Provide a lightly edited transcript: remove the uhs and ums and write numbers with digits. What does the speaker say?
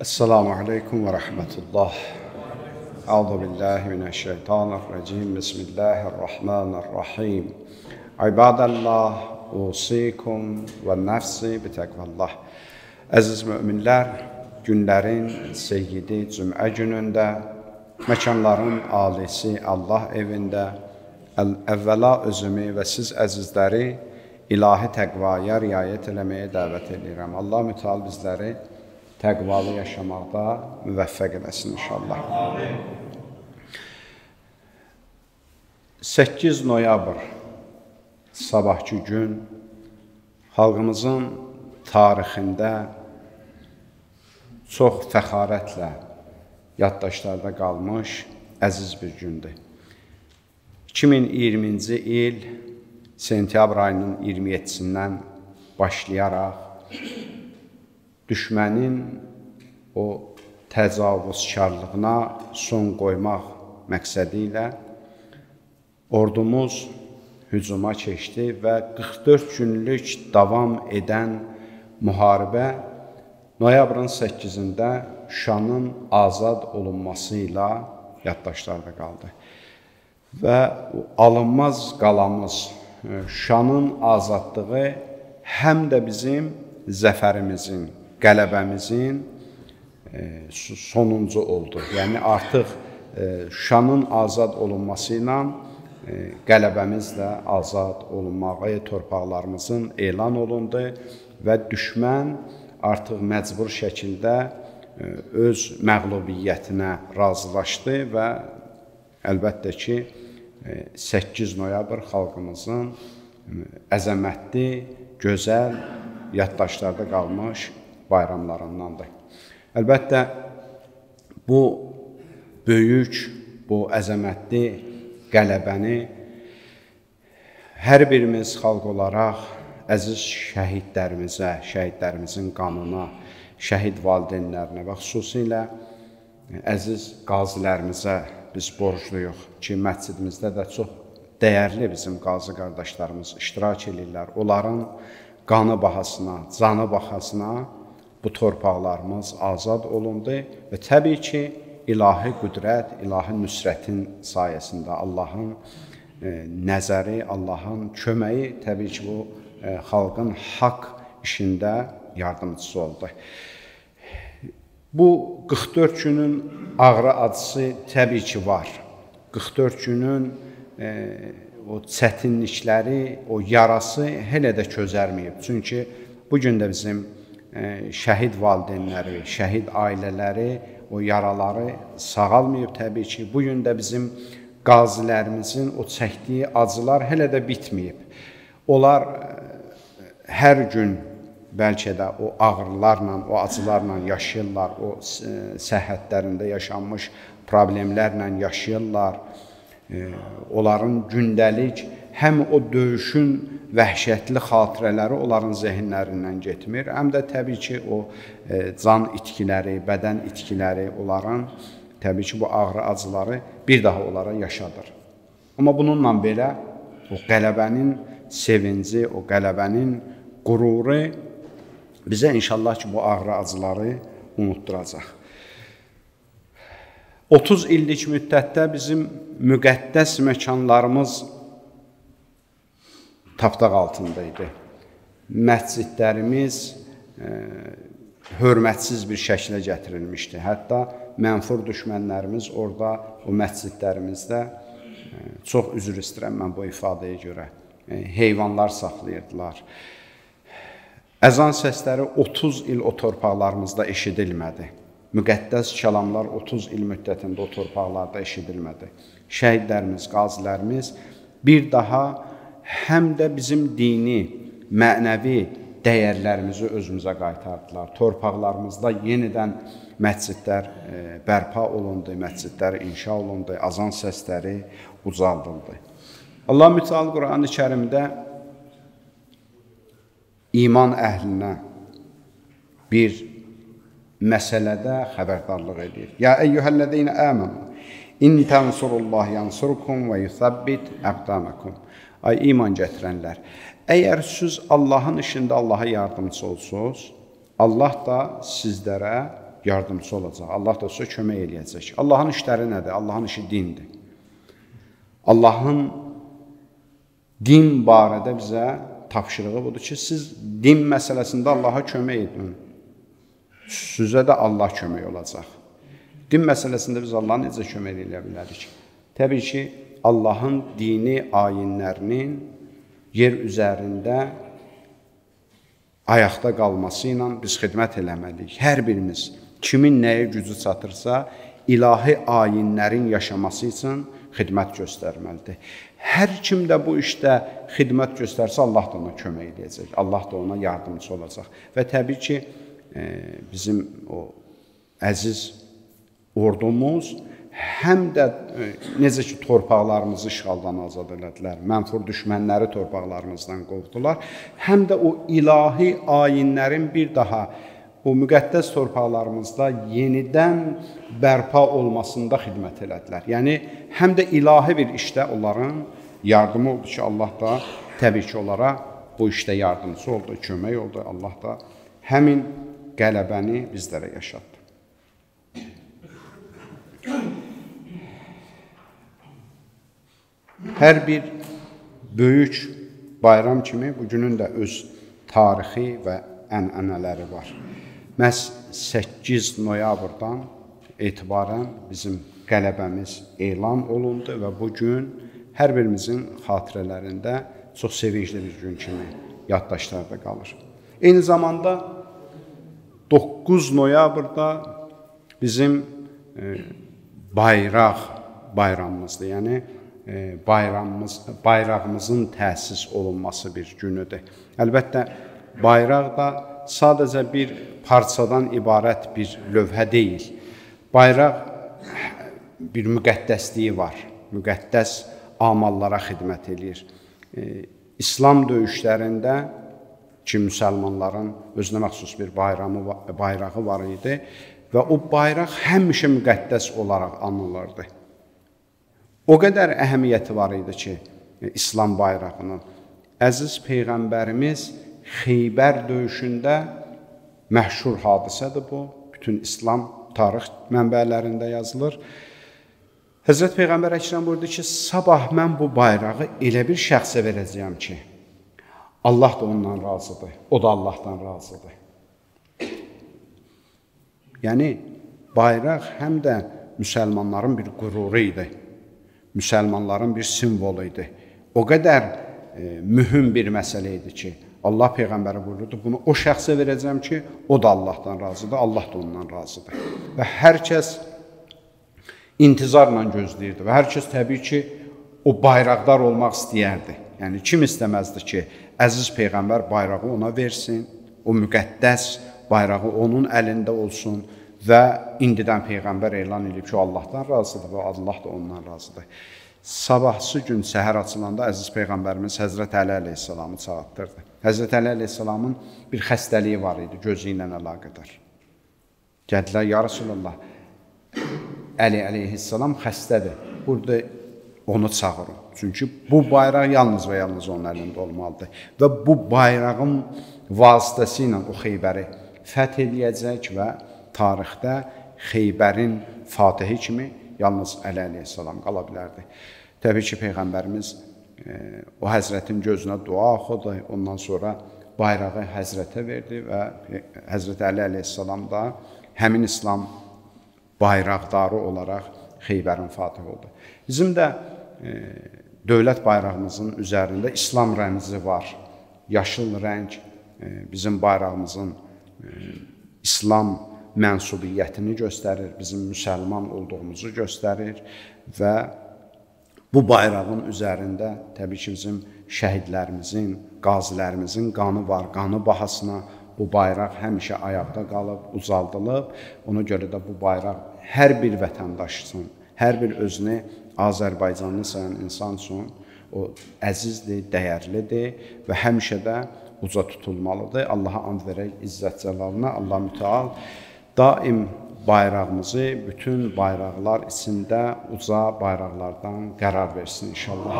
Esselamu aleykum ve rahmetullah. Euzu billahi mineşşeytanirracim. Bismillahirrahmanirrahim. İbadallah, usikum və nəfsi bitəqvallah. Əziz müminlər, günlərin seyyidi cümə günündə, məkanların alisi Allah evində, əvvəla özümü və siz əzizləri ilahi təqvaya riayət eləməyə dəvət edirəm. Allah mütəal bizləri təqvalı yaşamaqda müvəffəq eləsin inşallah. 8 noyabr sabahki gün xalqımızın tarixində çox fəxarətlə yaddaşlarda qalmış əziz bir gündür. 2020-ci il sentyabr ayının 27-sindən başlayaraq düşmənin o təcavüzkarlığına son qoymaq məqsədi ilə ordumuz hücuma keçdi və 44 günlük davam edən müharibə noyabrın 8-də Şuşanın azad olunması ilə yaddaşlarda qaldı. Və alınmaz qalamız Şuşanın azadlığı həm də bizim zəfərimizin, qələbəmizin sonuncu oldu. Yəni artıq Şuşanın azad olunması ilə qələbəmiz də azad olunmağı, torpaqlarımızın elan olundu və düşmən artıq məcbur şəkildə öz məğlubiyyətinə razılaşdı və əlbəttə ki, 8 noyabr xalqımızın əzəmətli, gözəl, yaddaşlarda qalmış bayramlarındandır. Əlbəttə, bu böyük, bu əzəmətli qələbəni hər birimiz xalq olaraq əziz şəhidlərimizə, şəhidlərimizin qanına, şəhid valideynlərinə və xüsusilə əziz qazilərimizə biz borcluyuq ki, məscidimizdə də çox dəyərli bizim qazi qardaşlarımız iştirak edirlər. Onların qanı bahasına, canı bahasına bu torpaqlarımız azad olundu və təbii ki, ilahi qüdrət, ilahi nüsrətin sayəsində Allahın nəzəri, Allahın köməyi təbii ki, bu xalqın haqq işində yardımcısı oldu. Bu 44 günün ağrı acısı təbii ki, var. 44 günün o çətinlikləri, o yarası hələ də közərməyib. Çünki bugün də bizim şəhid valideynləri, şəhid ailələri o yaraları sağalmayıb təbii ki. Bugün də bizim qazilərimizin o çəkdiyi acılar hələ də bitməyib. Onlar hər gün bəlkə də o ağrılarla, o acılarla yaşayırlar, o səhhətlərində yaşanmış problemlərlə yaşayırlar. Onların gündəlik həm o döyüşün vəhşətli xatirələri onların zehinlərindən getmir, həm də təbii ki, o can itkiləri, bədən itkiləri, onların təbii ki, bu ağrı acıları bir daha onlara yaşadır. Amma bununla belə o qələbənin sevinci, o qələbənin qüruru bizə inşallah ki, bu ağrı acıları unutduracaq. 30 illik müddətdə bizim müqəddəs məkanlarımız tapdaq altındaydı. Məscidlərimiz hörmətsiz bir şəklə gətirilmişdi. Hətta mənfur düşmənlərimiz orada, o məscidlərimizdə, çox üzr istəyirəm mən bu ifadəyə görə, heyvanlar saxlayırdılar. Əzan səsləri 30 il o torpaqlarımızda eşidilmədi. Müqəddəs kəlamlar 30 il müddətində o torpaqlarda eşidilmədi. Şəhidlərimiz, qazilərimiz bir daha həm də bizim dini, mənəvi dəyərlərimizi özümüzə qaytardılar. Torpaqlarımızda yenidən məscidlər bərpa olundu, məscidlər inşa olundu, azan səsləri ucaldıldı. Allah Mütəal Quran-ı Kərimdə iman əhlinə bir məsələdə xəbərdarlıq edir. Ya eyyuhəl-ləzīnə əmənu, in tənsurullah yansurkum və yuthabbit əqdamakum. Ay iman gətirənlər, əgər siz Allahın işində Allaha yardımcı olsunuz, Allah da sizlərə yardımcısı olacaq. Allah da sizə kömək eləyəcək. Allahın işləri nədir? Allahın işi dindir. Allahın din barədə bizə tapşırığı budur ki, siz din məsələsində Allaha kömək edin. Sizə də Allah kömək olacaq. Din məsələsində biz Allaha necə kömək edə bilərik? Təbii ki, Allahın dini ayinlərinin yer üzərində ayaqda qalması ilə biz xidmət eləməliyik. Hər birimiz kimin nəyə gücü çatırsa, ilahi ayinlərin yaşaması üçün xidmət göstərməlidir. Hər kim də bu işdə xidmət göstərsə, Allah da ona kömək edəcək. Allah da ona yardımcı olacaq. Və təbii ki, bizim o əziz ordumuz həm də necə ki, torpaqlarımızı işğaldan azad elədilər, mənfur düşmənləri torpaqlarımızdan qovdular, həm də o ilahi ayinlərin bir daha o müqəddəs torpaqlarımızda yenidən bərpa olmasında xidmət elədilər. Yəni, həm də ilahi bir işdə onların yardımı oldu ki, Allah da təbii ki, onlara bu işdə yardımcı oldu, kömək oldu. Allah da həmin qələbəni bizlərə yaşatdı. Hər bir böyük bayram kimi bugünün də öz tarixi və ənənələri var. Məhz 8 noyabrdan etibarən bizim qələbəmiz elan olundu və bugün hər birimizin xatirələrində çox sevincli bir gün kimi yaddaşlarda qalır. Eyni zamanda 9 noyabrda bizim bayraq bayramımızdır. Yəni, bayrağımızın təsis olunması bir günüdür. Əlbəttə, bayraq da sadəcə bir parçadan ibarət bir lövhə deyil. Bayraq bir müqəddəsliyi var, müqəddəs amallara xidmət edir. İslam döyüşlərində ki, müsəlmanların özünə məxsus bir bayrağı var idi və o bayraq həmişə müqəddəs olaraq anılırdı. O qədər əhəmiyyəti var idi ki, İslam bayrağının. Əziz Peyğəmbərimiz Xeybər döyüşündə məşhur hadisədir bu. Bütün İslam tarix mənbələrində yazılır. Həzrət Peyğəmbər Əkrəm buyurdu ki, sabah mən bu bayrağı elə bir şəxsə verəcəyəm ki, Allah da ondan razıdır, o da Allahdan razıdır. Yəni, bayraq həm də müsəlmanların bir qüruru idi. Müsəlmanların bir simvolu idi. O qədər mühüm bir məsələ idi ki, Allah Peyğəmbəri buyurdu, bunu o şəxsə verəcəm ki, o da Allahdan razıdır, Allah da ondan razıdır. Və hər kəs intizarla gözləyirdi və hər kəs təbii ki, o bayraqdar olmaq istəyərdi. Yəni, kim istəməzdi ki, əziz Peyğəmbər bayrağı ona versin, o müqəddəs bayrağı onun əlində olsun və indidən Peyğəmbər elan edib ki, o Allahdan razıdır və Allah da ondan razıdır. Sabahsı gün səhər açılanda əziz Peyğəmbərimiz Həzrət Əli əleyhissalamı çağırtdırdı. Həzrət Əli əleyhissalamın bir xəstəliyi var idi, gözü ilə əlaqədar. Gəldilər, ya Rasulallah, Əli əleyhissalam xəstədir, burada onu çağırın. Çünki bu bayraq yalnız və yalnız onun əlində olmalıdır. Və bu bayrağın vasitəsi ilə o Xeybəri fəth edəcək və tarixdə Xeybərin fatihi kimi yalnız Əli əleyhissalam qala bilərdi. Təbii ki, Peyğəmbərimiz o həzrətin gözünə dua oxudu, ondan sonra bayrağı həzrətə verdi və Həzrət Əli əleyhissalam da həmin İslam bayraqdarı olaraq Xeybərin fatihi oldu. Bizim də dövlət bayrağımızın üzərində İslam rəmzi var. Yaşıl rəng bizim bayrağımızın İslam mənsubiyyətini göstərir, bizim müsəlman olduğumuzu göstərir və bu bayrağın üzərində təbii ki, bizim şəhidlərimizin, qazilərimizin qanı var, qanı bahasına bu bayraq həmişə ayaqda qalıb, uzaldılıb. Ona görə də bu bayraq hər bir vətəndaş üçün, hər bir özünü Azərbaycanlı sayan insan üçün o əzizdir, dəyərlidir və həmişə də uca tutulmalıdır. Allaha and verək izzət cəlalına, Allah mütəal daim bayrağımızı bütün bayraqlar içində uca bayraqlardan qərar versin inşallah.